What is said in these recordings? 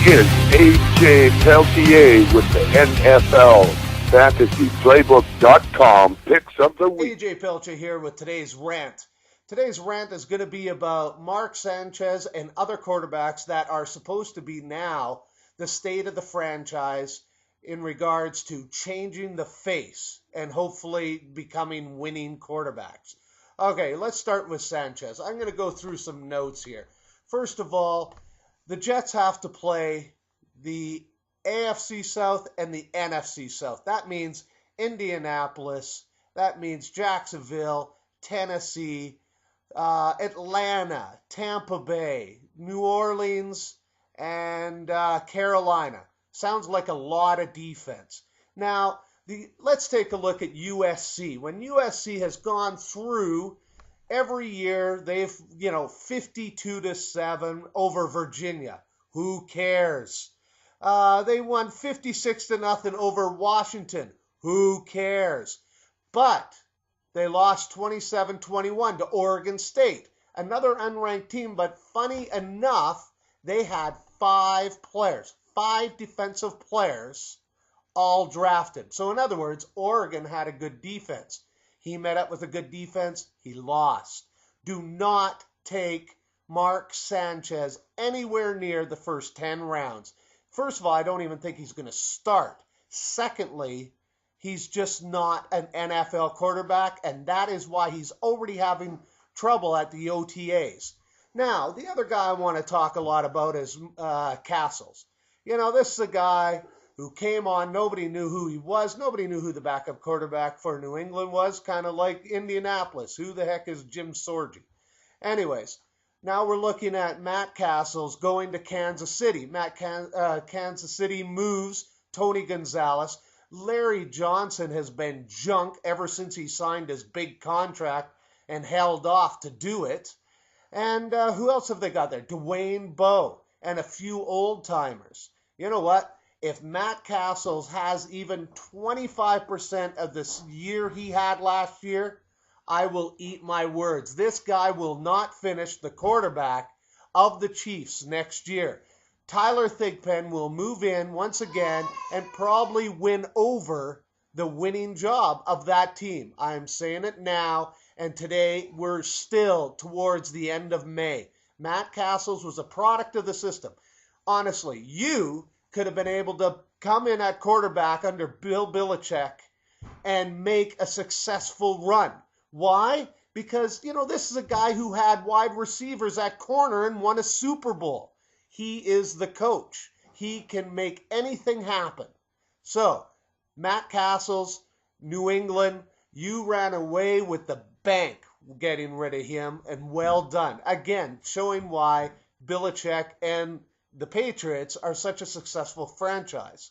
is AJ Peltier with the NFL FantasyPlaybook.com picks of the week. AJ Peltier here with today's rant. Today's rant is going to be about Mark Sanchez and other quarterbacks that are supposed to be now the state of the franchise in regards to changing the face and hopefully becoming winning quarterbacks. Okay, let's start with Sanchez. I'm going to go through some notes here. First of all, the Jets have to play the AFC South and the NFC South. That means Indianapolis, that means Jacksonville, Tennessee, Atlanta, Tampa Bay, New Orleans, and Carolina. Sounds like a lot of defense. Now, let's take a look at USC. When USC has gone through every year, they've, 52-7 over Virginia. Who cares? They won 56-0 over Washington. Who cares? But they lost 27-21 to Oregon State. Another unranked team, but funny enough, they had 5 defensive players, all drafted. So in other words, Oregon had a good defense. He met up with a good defense. He lost. Do not take Mark Sanchez anywhere near the first 10 rounds. First of all, I don't even think he's going to start. Secondly, he's just not an NFL quarterback, and that is why he's already having trouble at the OTAs. Now, the other guy I want to talk a lot about is Castles. This is a guy who came on, nobody knew who he was, nobody knew who the backup quarterback for New England was, kind of like Indianapolis. Who the heck is Jim Sorgi? Anyways, now we're looking at Matt Castles going to Kansas City. Kansas City moves Tony Gonzalez. Larry Johnson has been junk ever since he signed his big contract and held off to do it. And who else have they got there? Dwayne Bowe and a few old-timers. You know what? If Matt Castles has even 25% of this year he had last year, I will eat my words. This guy will not finish the quarterback of the Chiefs next year. Tyler Thigpen will move in once again and probably win over the winning job of that team. I'm saying it now, and today we're still towards the end of May. Matt Castles was a product of the system. Honestly, you could have been able to come in at quarterback under Bill Belichick and make a successful run. Why? Because, this is a guy who had wide receivers at corner and won a Super Bowl. He is the coach. He can make anything happen. So, Matt Castles, New England, you ran away with the bank getting rid of him, and well done. Again, showing why Belichick and the Patriots are such a successful franchise.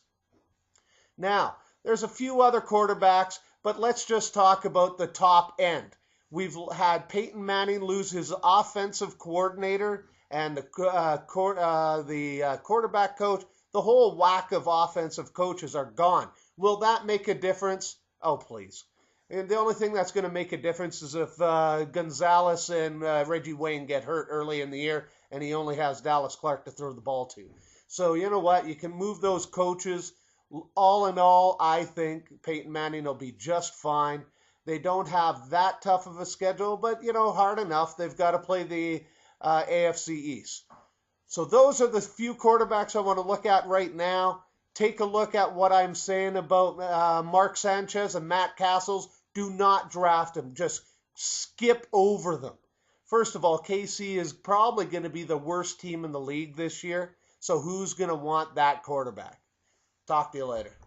Now, there's a few other quarterbacks, but let's just talk about the top end. We've had Peyton Manning lose his offensive coordinator and the quarterback coach. The whole whack of offensive coaches are gone. Will that make a difference? Oh, please. And the only thing that's going to make a difference is if Gonzalez and Reggie Wayne get hurt early in the year and he only has Dallas Clark to throw the ball to. So you know what? You can move those coaches. All in all, I think Peyton Manning will be just fine. They don't have that tough of a schedule, but, hard enough. They've got to play the AFC East. So those are the few quarterbacks I want to look at right now. Take a look at what I'm saying about Mark Sanchez and Matt Castles. Do not draft them. Just skip over them. First of all, KC is probably going to be the worst team in the league this year. So who's going to want that quarterback? Talk to you later.